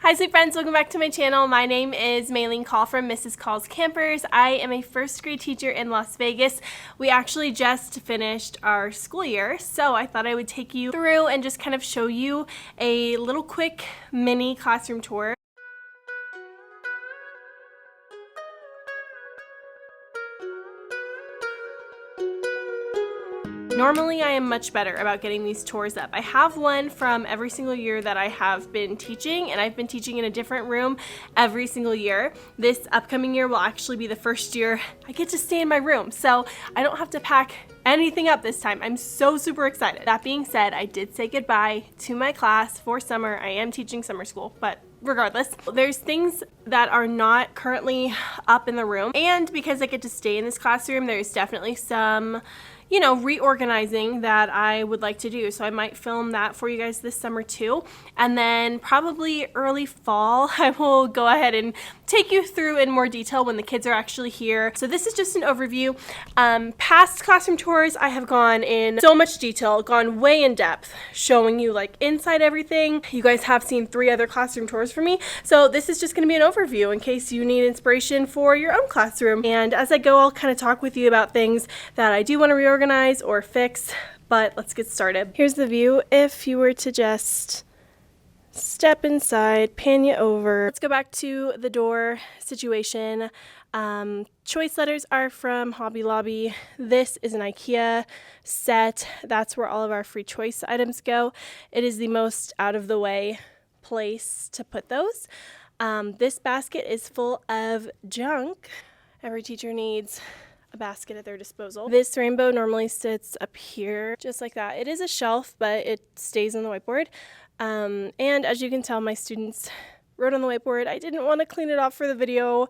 Hi sweet friends, welcome back to my channel. My name is Maylene Call from Mrs. Call's Campers. I am a first grade teacher in Las Vegas. We actually just finished our school year, so I thought I would take you through and just kind of show you a little quick mini classroom tour. Normally I am much better about getting these tours up. I have one from every single year that I have been teaching, and I've been teaching in a different room every single year. This upcoming year will actually be the first year I get to stay in my room, so I don't have to pack anything up this time. I'm so super excited. That being said, I did say goodbye to my class for summer. I am teaching summer school, but regardless, there's things that are not currently up in the room, and because I get to stay in this classroom, there's definitely some reorganizing that I would like to do. So I might film that for you guys this summer too. And then probably early fall, I will go ahead and take you through in more detail when the kids are actually here. So this is just an overview. Past classroom tours, I have gone in so much detail, gone way in depth, showing you like inside everything. You guys have seen 3 other classroom tours from me. So this is just gonna be an overview in case you need inspiration for your own classroom. And as I go, I'll kind of talk with you about things that I do want to reorganize or fix, but let's get started. Here's the view if you were to just step inside, pan you over. Let's go back to the door situation. Choice letters are from Hobby Lobby. This is an IKEA set. That's where all of our free choice items go. It is the most out of the way place to put those. This basket is full of junk. Every teacher needs a basket at their disposal. This rainbow normally sits up here, just like that. It is a shelf, but it stays on the whiteboard. And as you can tell, my students wrote on the whiteboard. I didn't want to clean it off for the video.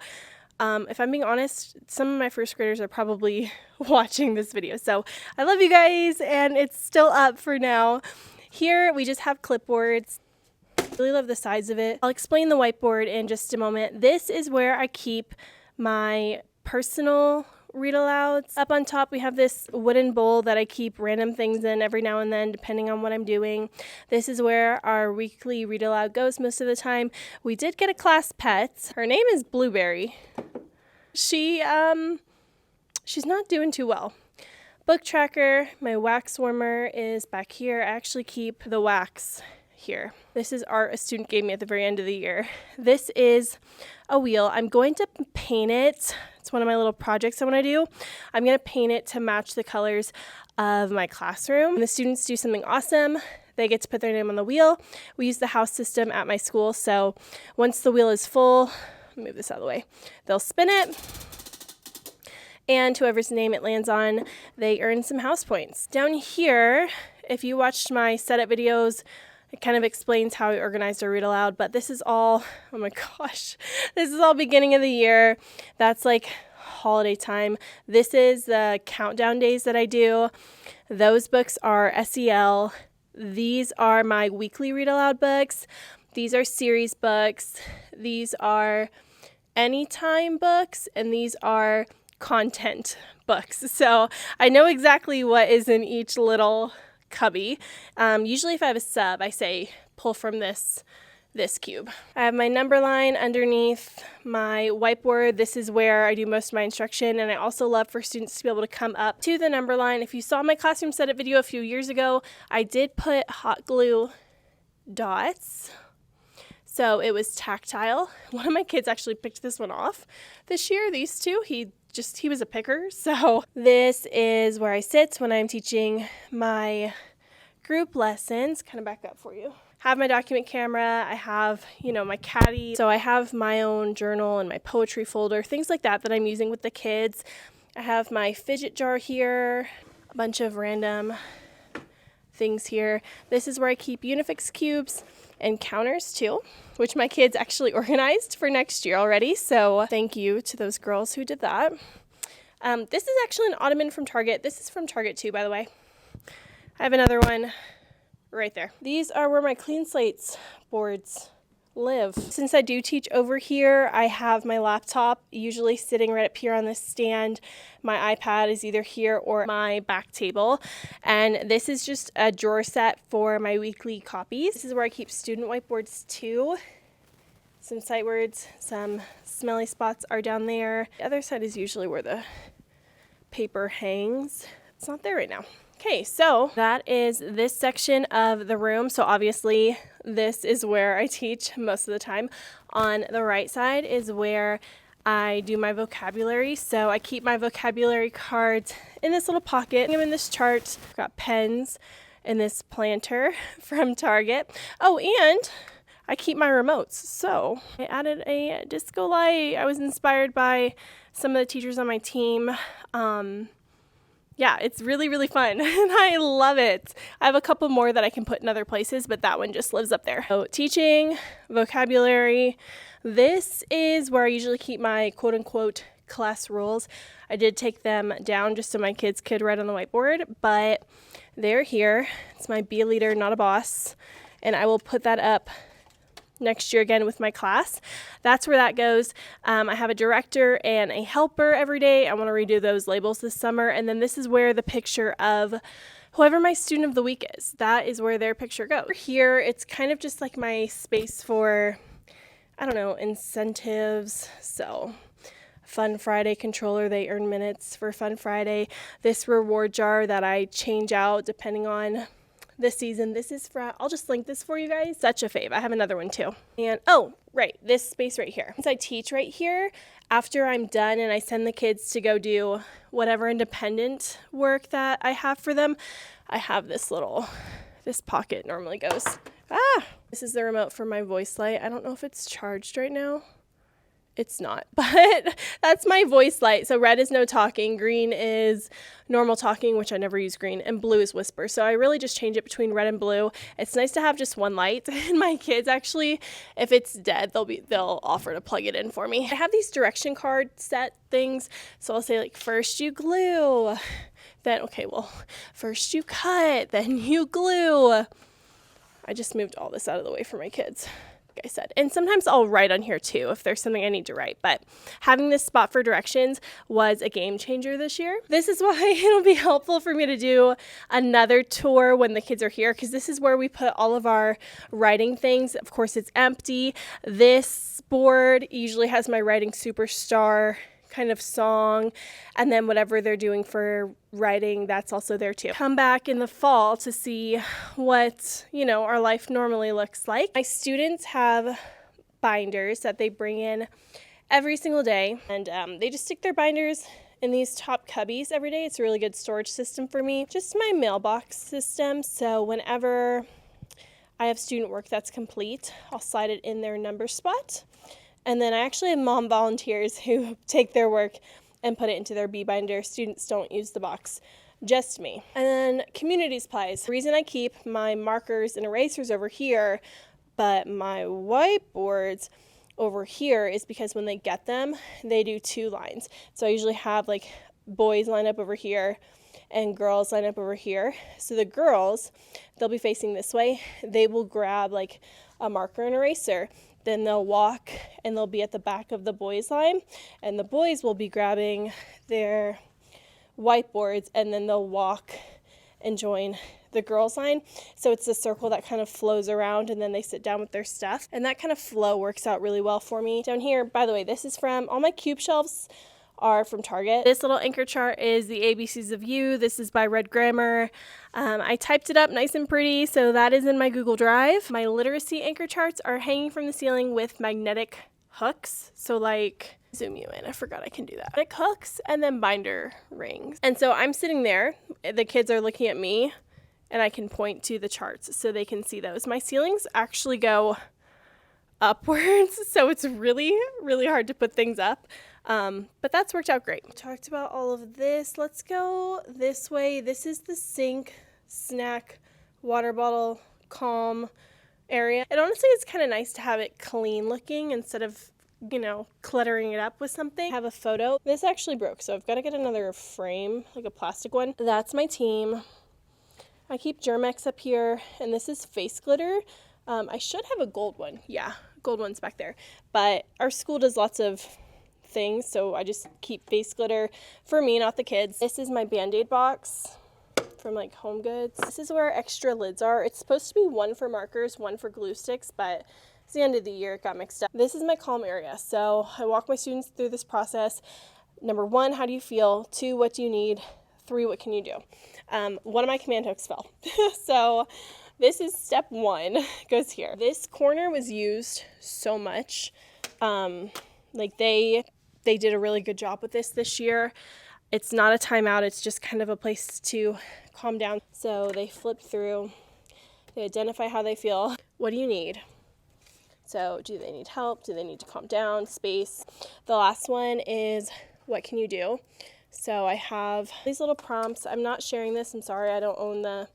If I'm being honest, some of my first graders are probably watching this video. So I love you guys, and it's still up for now. Here we just have clipboards. Really love the size of it. I'll explain the whiteboard in just a moment. This is where I keep my personal read alouds. Up on top we have this wooden bowl that I keep random things in every now and then depending on what I'm doing. This is where our weekly read aloud goes most of the time. We did get a class pet. Her name is Blueberry. She's not doing too well. Book tracker, my wax warmer is back here. I actually keep the wax here. This is art a student gave me at the very end of the year. This is a wheel. I'm going to paint it. It's one of my little projects I want to do. I'm going to paint it to match the colors of my classroom. When the students do something awesome, they get to put their name on the wheel. We use the house system at my school, so once the wheel is full, move this out of the way, they'll spin it, and whoever's name it lands on, they earn some house points. Down here, if you watched my setup videos, it kind of explains how we organized our read aloud, but this is all, oh my gosh, this is all beginning of the year. That's like holiday time. This is the countdown days that I do. Those books are SEL. These are my weekly read aloud books. These are series books. These are anytime books, and these are content books. So I know exactly what is in each little cubby. Usually if I have a sub, I say pull from this cube. I have my number line underneath my whiteboard. This is where I do most of my instruction, and I also love for students to be able to come up to the number line. If you saw my classroom setup video a few years ago, I did put hot glue dots, so it was tactile. One of my kids actually picked this one off this year, these two. He was a picker. So this is where I sit when I'm teaching my group lessons. Kind of back up for you. Have my document camera. I have, my caddy. So I have my own journal and my poetry folder, things like that I'm using with the kids. I have my fidget jar here, a bunch of random things here. This is where I keep Unifix cubes and counters too, which my kids actually organized for next year already. So thank you to those girls who did that. This is actually an ottoman from Target. This is from Target too, by the way. I have another one right there. These are where my clean slates boards live. Since I do teach over here, I have my laptop usually sitting right up here on this stand. My iPad is either here or my back table. And this is just a drawer set for my weekly copies. This is where I keep student whiteboards too. some sight words, some smelly spots are down there. The other side is usually where the paper hangs. It's not there right now. Okay, so that is this section of the room. So obviously this is where I teach most of the time. On the right side is where I do my vocabulary. So I keep my vocabulary cards in this little pocket. I'm in this chart. I've got pens in this planter from Target. Oh, and I keep my remotes. So I added a disco light. I was inspired by some of the teachers on my team. Yeah, it's really, really fun, and I love it. I have a couple more that I can put in other places, but that one just lives up there. So teaching, vocabulary. This is where I usually keep my quote-unquote class rules. I did take them down just so my kids could write on the whiteboard, but they're here. It's my be a leader, not a boss, and I will put that up next year again with my class. That's where that goes. I have a director and a helper every day. I want to redo those labels this summer. And then this is where the picture of whoever my student of the week is. That is where their picture goes. Here, it's kind of just like my space for, I don't know, incentives. So Fun Friday controller, they earn minutes for Fun Friday. This reward jar that I change out depending on this season. This is for, I'll just link this for you guys. Such a fave. I have another one too. And oh, right, this space right here. Since I teach right here, after I'm done and I send the kids to go do whatever independent work that I have for them, I have this pocket normally goes. This is the remote for my voice light. I don't know if it's charged right now. It's not, but that's my voice light. So red is no talking, green is normal talking, which I never use green, and blue is whisper. So I really just change it between red and blue. It's nice to have just one light. And my kids actually, if it's dead, they'll offer to plug it in for me. I have these direction card set things. So I'll say like, first you glue, then, okay, well, first you cut, then you glue. I just moved all this out of the way for my kids. Like I said, and sometimes I'll write on here too if there's something I need to write, but having this spot for directions was a game changer this year. This is why it'll be helpful for me to do another tour when the kids are here, because this is where we put all of our writing things. Of course, it's empty. This board usually has my Writing Superstar kind of song, and then whatever they're doing for writing, that's also there too. Come back in the fall to see what, our life normally looks like. My students have binders that they bring in every single day, and they just stick their binders in these top cubbies every day. It's a really good storage system for me. Just my mailbox system, so whenever I have student work that's complete, I'll slide it in their number spot. And then I actually have mom volunteers who take their work and put it into their bee binder. Students don't use the box, just me. And then community supplies. The reason I keep my markers and erasers over here, but my whiteboards over here is because when they get them, they do 2 lines. So I usually have like boys line up over here and girls line up over here. So the girls, they'll be facing this way. They will grab like a marker and eraser. Then they'll walk and they'll be at the back of the boys' line, and the boys will be grabbing their whiteboards, and then they'll walk and join the girls' line. So it's a circle that kind of flows around, and then they sit down with their stuff. And that kind of flow works out really well for me. Down here, by the way, this is from, all my cube shelves are from Target. This little anchor chart is the ABCs of You. This is by Red Grammar. I typed it up nice and pretty, so that is in my Google Drive. My literacy anchor charts are hanging from the ceiling with magnetic hooks. So like, zoom you in, I forgot I can do that. Magnetic hooks and then binder rings. And so I'm sitting there, the kids are looking at me, and I can point to the charts so they can see those. My ceilings actually go upwards, so it's really, really hard to put things up. But that's worked out great. We talked about all of this. Let's go this way. This is the sink, snack, water bottle, calm area. And honestly, it's kind of nice to have it clean looking instead of, cluttering it up with something. I have a photo. This actually broke, so I've got to get another frame, like a plastic one. That's my team. I keep Germex up here, and this is face glitter. I should have a gold one. Yeah, gold one's back there. But our school does lots of things, so I just keep face glitter for me, not the kids. This is my Band-Aid box from like HomeGoods. This is where extra lids are. It's supposed to be one for markers, one for glue sticks, but the end of the year, it got mixed up. This is my calm area. So I walk my students through this process. Number 1, how do you feel? 2, what do you need? 3, what can you do? One of my command hooks fell. So this is step 1, goes here. This corner was used so much. Like they did a really good job with this year. It's not a timeout, it's just kind of a place to calm down. So they flip through, they identify how they feel. What do you need? So do they need help? Do they need to calm down? Space. The last one is, what can you do? So I have these little prompts. I'm not sharing this. I'm sorry, I don't own the...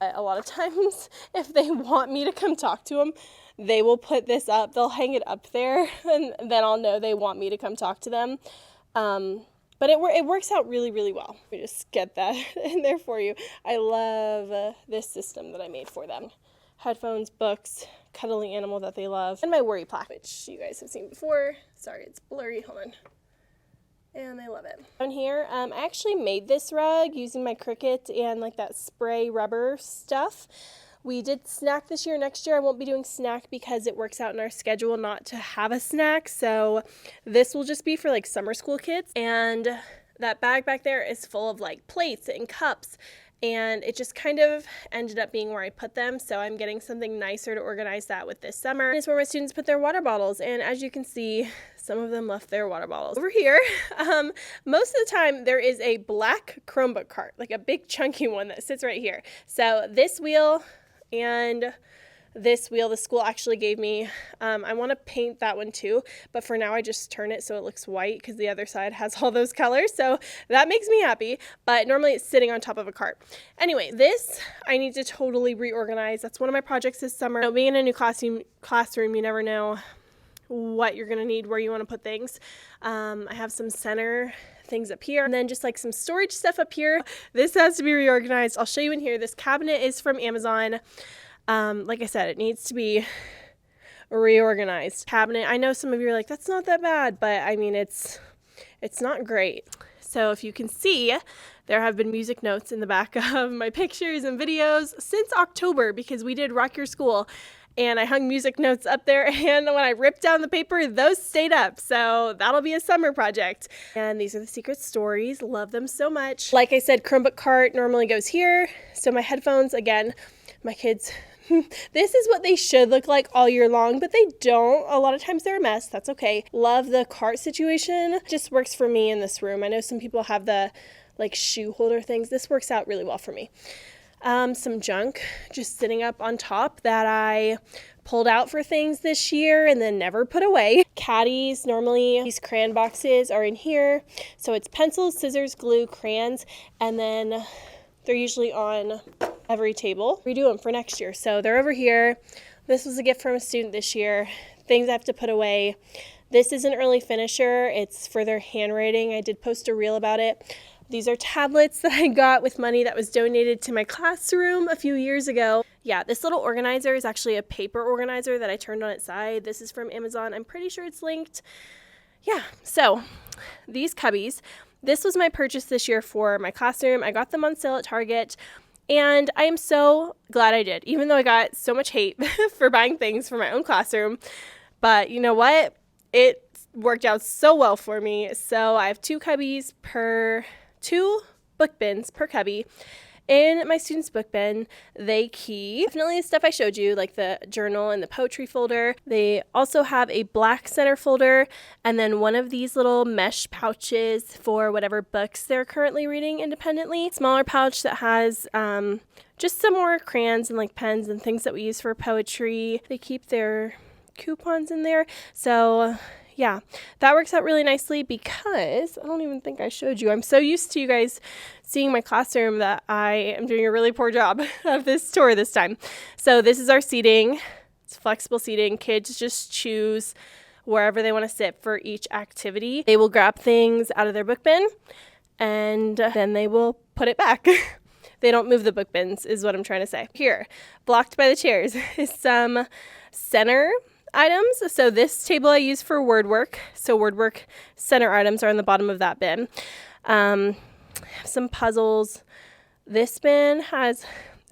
A lot of times, if they want me to come talk to them, they will put this up. They'll hang it up there, and then I'll know they want me to come talk to them. But it works out really, really well. Let me just get that in there for you. I love this system that I made for them. Headphones, books, cuddly animal that they love, and my worry plaque, which you guys have seen before. Sorry, it's blurry. Hold on. And they love it. Down here, I actually made this rug using my Cricut and like that spray rubber stuff. We did snack this year. Next year I won't be doing snack because it works out in our schedule not to have a snack. So this will just be for like summer school kids. And that bag back there is full of like plates and cups. And it just kind of ended up being where I put them. So I'm getting something nicer to organize that with this summer. It's where my students put their water bottles. And as you can see, some of them left their water bottles. Over here, most of the time there is a black Chromebook cart, like a big chunky one that sits right here. So this wheel and this wheel the school actually gave me. I want to paint that one too, but for now I just turn it so it looks white because the other side has all those colors, so that makes me happy, but normally it's sitting on top of a cart. Anyway, this I need to totally reorganize. That's one of my projects this summer. Being in a new classroom, you never know what you're going to need, where you want to put things. I have some center things up here, and then just like some storage stuff up here. This has to be reorganized. I'll show you in here. This cabinet is from Amazon. Like I said, it needs to be reorganized. Cabinet, I know some of you are like, that's not that bad, but I mean, it's not great. So if you can see, there have been music notes in the back of my pictures and videos since October because we did Rock Your School. And I hung music notes up there, and when I ripped down the paper, those stayed up. So that'll be a summer project. And these are the secret stories. Love them so much. Like I said, Chromebook cart normally goes here. So my headphones, again, my kids, this is what they should look like all year long, but they don't. A lot of times they're a mess. That's okay. Love the cart situation. Just works for me in this room. I know some people have the like shoe holder things. This works out really well for me. Some junk just sitting up on top that I pulled out for things this year and then never put away. Caddies, normally these crayon boxes are in here. So it's pencils, scissors, glue, crayons, and then they're usually on every table. Redo them for next year. So they're over here. This was a gift from a student this year. Things I have to put away. This is an early finisher. It's for their handwriting. I did post a reel about it. These are tablets that I got with money that was donated to my classroom a few years ago. Yeah, this little organizer is actually a paper organizer that I turned on its side. This is from Amazon. I'm pretty sure it's linked. Yeah, so these cubbies, this was my purchase this year for my classroom. I got them on sale at Target, and I am so glad I did, even though I got so much hate for buying things for my own classroom. But you know what? It worked out so well for me. So I have two book bins per cubby. In my students' book bin, they keep definitely the stuff I showed you, like the journal and the poetry folder. They also have a black center folder and then one of these little mesh pouches for whatever books they're currently reading independently. Smaller pouch that has just some more crayons and like pens and things that we use for poetry. They keep their coupons in there. So yeah, that works out really nicely because I don't even think I showed you. I'm so used to you guys seeing my classroom that I am doing a really poor job of this tour this time. So this is our seating. It's flexible seating. Kids just choose wherever they want to sit for each activity. They will grab things out of their book bin and then they will put it back. They don't move the book bins is what I'm trying to say. Here, blocked by the chairs is some center items. So this table I use for word work. So word work center items are on the bottom of that bin. Some puzzles. This bin has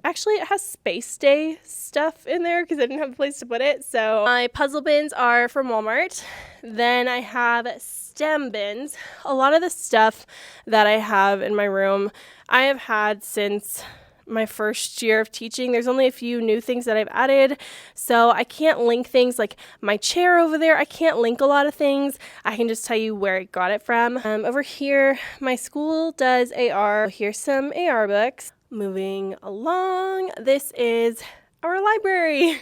Actually, it has Space Day stuff in there because I didn't have a place to put it. So my puzzle bins are from Walmart. Then I have STEM bins. A lot of the stuff that I have in my room, I have had since my first year of teaching. There's only a few new things that I've added, so I can't link things like my chair over there. I can't link a lot of things. I can just tell you where I got it from. Over here, my school does AR. Here's some AR books. Moving along, this is our library.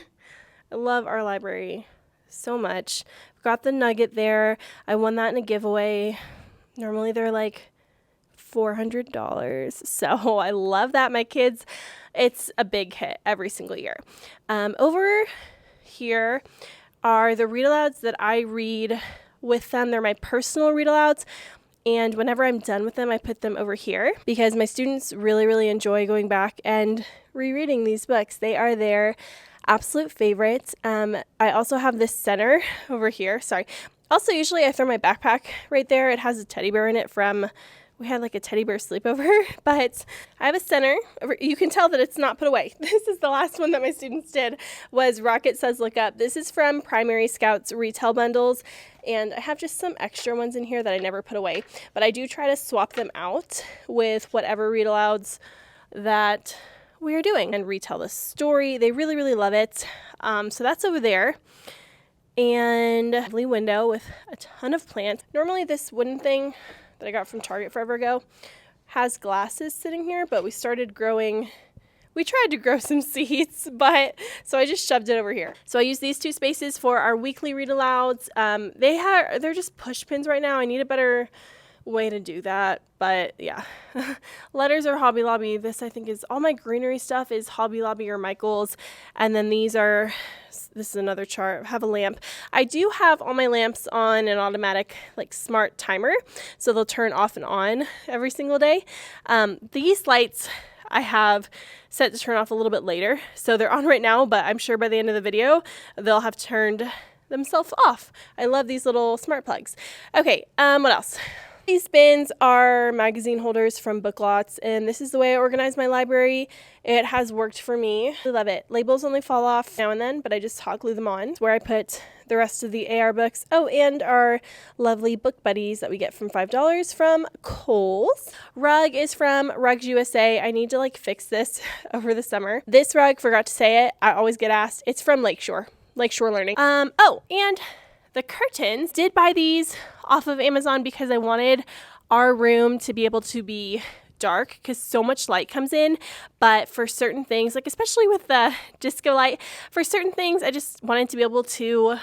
I love our library so much. I've got the nugget there. I won that in a giveaway. Normally they're like $400. So I love that. My kids, it's a big hit every single year. Over here are the read alouds that I read with them. They're my personal read alouds. And whenever I'm done with them, I put them over here because my students really, really enjoy going back and rereading these books. They are their absolute favorites. I also have this center over here. Sorry. Also, usually I throw my backpack right there. It has a teddy bear in it we had like a teddy bear sleepover, but I have a center. You can tell that it's not put away. This is the last one that my students did, was Rocket Says Look Up. This is from Primary Scouts retail bundles, and I have just some extra ones in here that I never put away, but I do try to swap them out with whatever read alouds that we are doing and retell the story. They really, really love it. So that's over there. And a lovely window with a ton of plants. Normally this wooden thing that I got from Target forever ago has glasses sitting here, but we tried to grow some seeds, so I just shoved it over here. So I use these two spaces for our weekly read alouds. They're just push pins right now. I need a better way to do that, but yeah. Letters are Hobby Lobby. This I think is all my greenery stuff is Hobby Lobby or Michael's, and then this is another chart. I have a lamp. I do have all my lamps on an automatic like smart timer, so they'll turn off and on every single day. These lights I have set to turn off a little bit later, so they're on right now, but I'm sure by the end of the video they'll have turned themselves off. I love these little smart plugs. Okay, what else? These bins are magazine holders from Book Lots, and this is the way I organize my library. It has worked for me. I love it. Labels only fall off now and then, but I just hot glue them on. It's where I put the rest of the AR books. Oh, and our lovely book buddies that we get from $5 from Kohl's. Rug is from Rugs USA. I need to fix this over the summer. This rug, forgot to say it. I always get asked. It's from Lakeshore Learning. Oh, and the curtains, did buy these off of Amazon because I wanted our room to be able to be dark because so much light comes in, but for certain things, like especially with the disco light, for certain things I just wanted to be able to,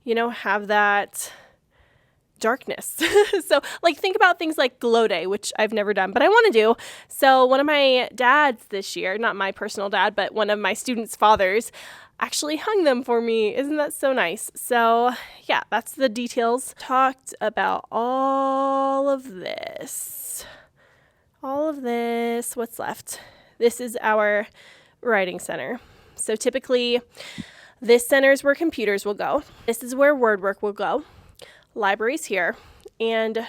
have that darkness. So think about things like glow day, which I've never done, but I want to do. So one of my dads this year, not my personal dad, but one of my students' fathers, actually hung them for me. Isn't that so nice? So yeah, that's the details. Talked about all of this. What's left? This is our writing center. So typically this center is where computers will go. This is where word work will go. Library's here, and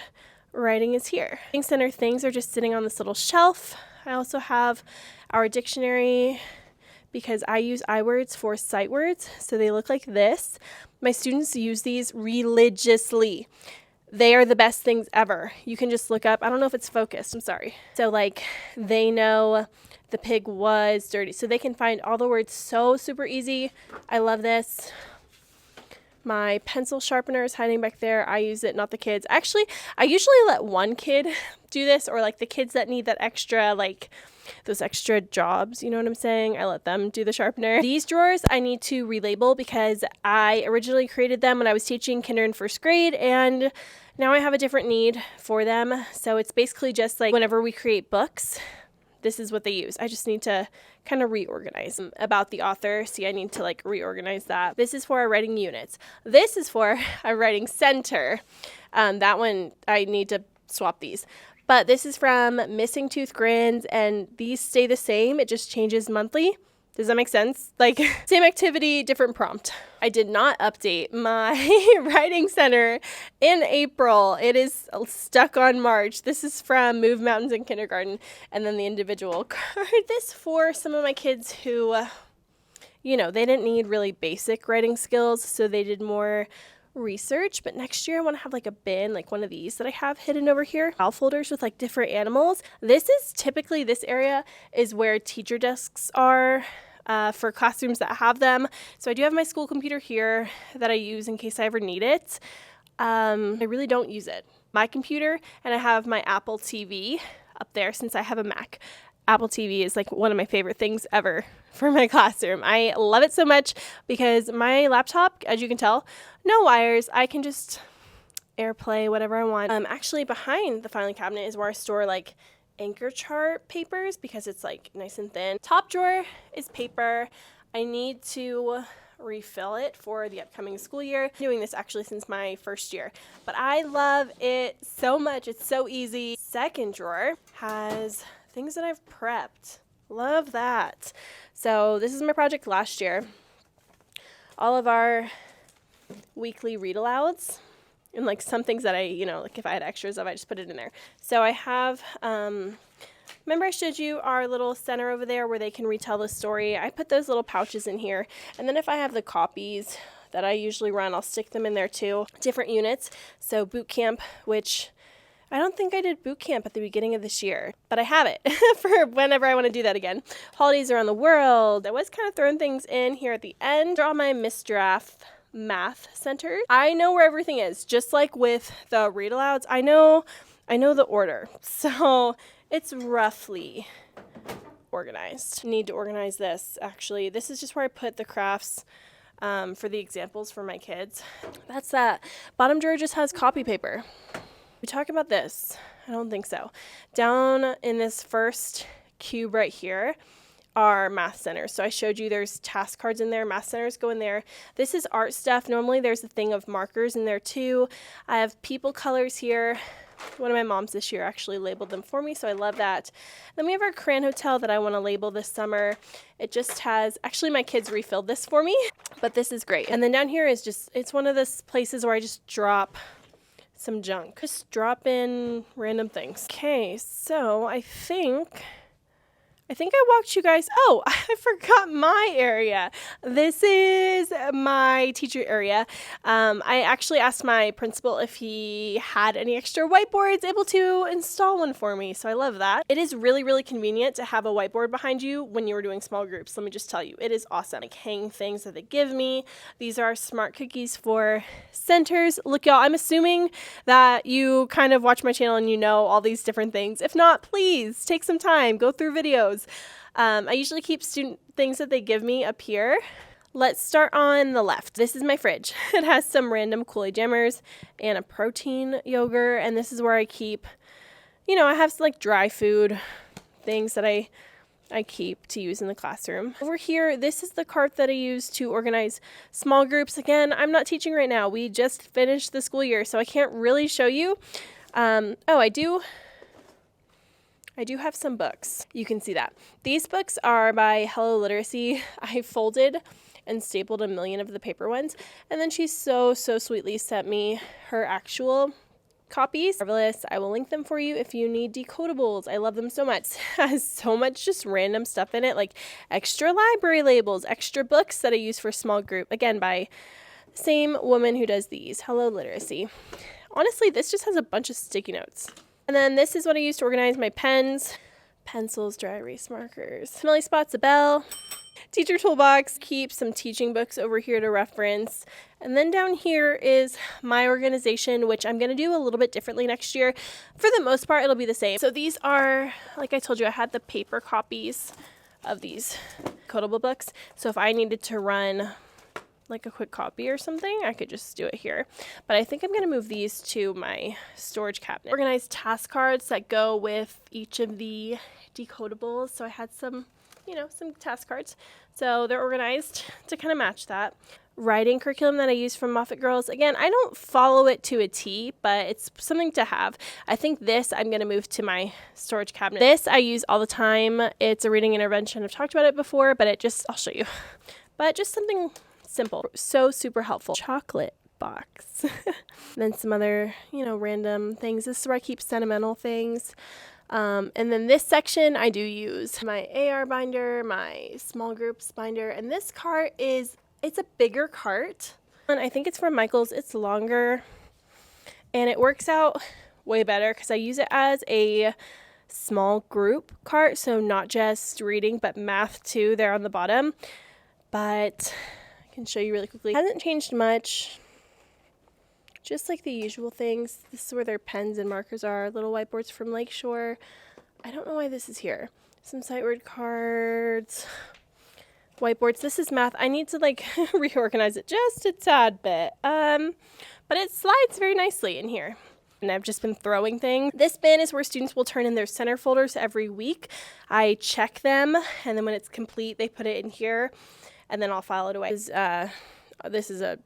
writing is here. Writing center things are just sitting on this little shelf. I also have our dictionary because I use Eyewords for sight words, so they look like this. My students use these religiously. They are the best things ever. You can just look up, I don't know if it's focused, I'm sorry. So they know the pig was dirty, so they can find all the words so super easy. I love this. My pencil sharpener is hiding back there. I use it, not the kids. Actually, I usually let one kid do this, or the kids that need that extra, those extra jobs, you know what I'm saying? I let them do the sharpener. These drawers I need to relabel because I originally created them when I was teaching kinder and first grade, and now I have a different need for them. So it's basically just whenever we create books, this is what they use. I just need to kind of reorganize about the author. See, I need to reorganize that. This is for our writing units. This is for our writing center. That one, I need to swap these. But this is from Missing Tooth Grins, and these stay the same. It just changes monthly. Does that make sense? Like, same activity, different prompt. I did not update my writing center in April. It is stuck on March. This is from Move Mountains in Kindergarten, and then the individual card. This for some of my kids who, you know, they didn't need really basic writing skills, so they did more research. But next year I want to have like a bin, like one of these that I have hidden over here, file folders with like different animals. This area is where teacher desks are for classrooms that have them. So I do have my school computer here that I use in case I ever need it. I really don't use it. My computer, and I have my Apple TV up there since I have a Mac. Apple TV is like one of my favorite things ever for my classroom. I love it so much because my laptop, as you can tell, no wires. I can just AirPlay whatever I want. Actually, behind the filing cabinet is where I store like anchor chart papers because it's like nice and thin. Top drawer is paper. I need to refill it for the upcoming school year. I'm doing this actually since my first year, but I love it so much. It's so easy. Second drawer has things that I've prepped. Love that. So this is my project last year. All of our weekly read alouds and like some things that I, you know, like if I had extras of, I just put it in there. So I have, remember I showed you our little center over there where they can retell the story. I put those little pouches in here. And then if I have the copies that I usually run, I'll stick them in there too. Different units. So boot camp, which I don't think I did boot camp at the beginning of this year, but I have it for whenever I want to do that again. Holidays around the world. I was kind of throwing things in here at the end. Draw my misdraft math center. I know where everything is, just like with the read alouds. I know the order, so it's roughly organized. Need to organize this. Actually, this is just where I put the crafts for the examples for my kids. That's that. Bottom drawer just has copy paper. We talk about this? I don't think so. Down in this first cube right here are math centers. So I showed you there's task cards in there. Math centers go in there. This is art stuff. Normally there's a thing of markers in there too. I have people colors here. One of my moms this year actually labeled them for me, so I love that. Then we have our crayon hotel that I want to label this summer. It just has, actually my kids refilled this for me, but this is great. And then down here is just, it's one of those places where I just drop some junk. Just drop in random things. Okay, so I think I walked you guys. Oh, I forgot my area. This is my teacher area. I actually asked my principal if he had any extra whiteboards, able to install one for me. So I love that. It is really, really convenient to have a whiteboard behind you when you were doing small groups. Let me just tell you, it is awesome. Like hang things that they give me. These are smart cookies for centers. Look, y'all, I'm assuming that you kind of watch my channel and you know all these different things. If not, please take some time, go through videos. I usually keep student things that they give me up here. Let's start on the left. This is my fridge. It has some random Kool-Aid jammers and a protein yogurt. And this is where I keep, you know, I have like dry food things that I keep to use in the classroom. Over here, this is the cart that I use to organize small groups. Again, I'm not teaching right now. We just finished the school year, so I can't really show you. I do have some books. You can see that. These books are by Hello Literacy. I folded and stapled a million of the paper ones. And then she so sweetly sent me her actual copies. Marvelous. I will link them for you if you need decodables. I love them so much. It has so much just random stuff in it, like extra library labels, extra books that I use for small group. Again, by the same woman who does these, Hello Literacy. Honestly, this just has a bunch of sticky notes. And then this is what I use to organize my pens, pencils, dry erase markers, smelly spots, a bell, teacher toolbox, keep some teaching books over here to reference. And then down here is my organization, which I'm going to do a little bit differently next year. For the most part, it'll be the same. So these are, like I told you, I had the paper copies of these codable books. So if I needed to run like a quick copy or something, I could just do it here. But I think I'm going to move these to my storage cabinet. Organized task cards that go with each of the decodables. So I had some you know, some task cards. So they're organized to kind of match that. Writing curriculum that I use from Moffat Girls. Again, I don't follow it to a T, but it's something to have. I think this I'm going to move to my storage cabinet. This I use all the time. It's a reading intervention. I've talked about it before, but I'll show you. But just something simple. So super helpful. Chocolate box. Then some other, you know, random things. This is where I keep sentimental things. And then this section I do use my AR binder, my small groups binder, and this cart it's a bigger cart, and I think it's from Michael's. It's longer, and it works out way better because I use it as a small group cart, so not just reading, but math too there on the bottom. But I can show you really quickly. It hasn't changed much, just like the usual things. This is where their pens and markers are, little whiteboards from Lakeshore. I don't know why this is here. Some sight word cards. Whiteboards. This is math. I need to like reorganize it just a tad bit. But it slides very nicely in here. And I've just been throwing things. This bin is where students will turn in their center folders every week. I check them, and then when it's complete, they put it in here, and then I'll file it away. This is a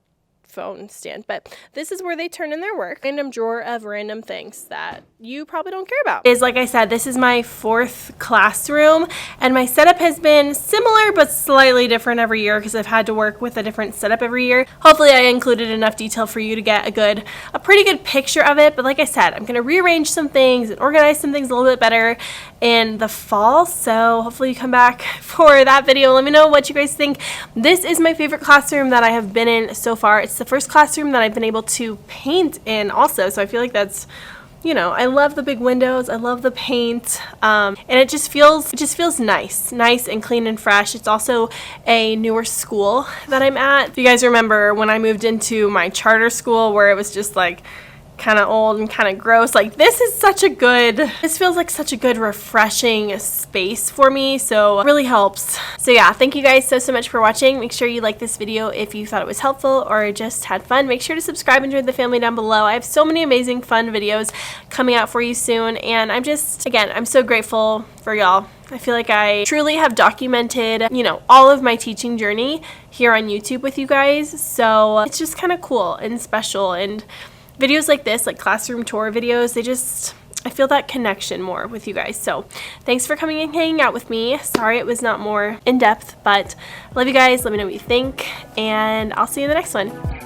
phone stand, but this is where they turn in their work. Random drawer of random things that you probably don't care about. Like I said, this is my 4th classroom, and my setup has been similar but slightly different every year because I've had to work with a different setup every year. Hopefully I included enough detail for you to get a pretty good picture of it, but like I said, I'm going to rearrange some things and organize some things a little bit better in the fall, so hopefully you come back for that video. Let me know what you guys think. This is my favorite classroom that I have been in so far. It's the first classroom that I've been able to paint in also, so I feel like that's, you know, I love the big windows, I love the paint, and it just feels nice and clean and fresh. It's also a newer school that I'm at. If you guys remember when I moved into my charter school where it was just like kind of old and kind of gross, like this feels like such a good refreshing space for me, so it really helps. So yeah, thank you guys so much for watching. Make sure you like this video if you thought it was helpful or just had fun. Make sure to subscribe and join the family down below. I have so many amazing fun videos coming out for you soon, and I'm so grateful for y'all. I feel like I truly have documented, you know, all of my teaching journey here on YouTube with you guys, so it's just kind of cool and special. And videos like this, like classroom tour videos, I feel that connection more with you guys. So thanks for coming and hanging out with me. Sorry it was not more in depth, but I love you guys. Let me know what you think, and I'll see you in the next one.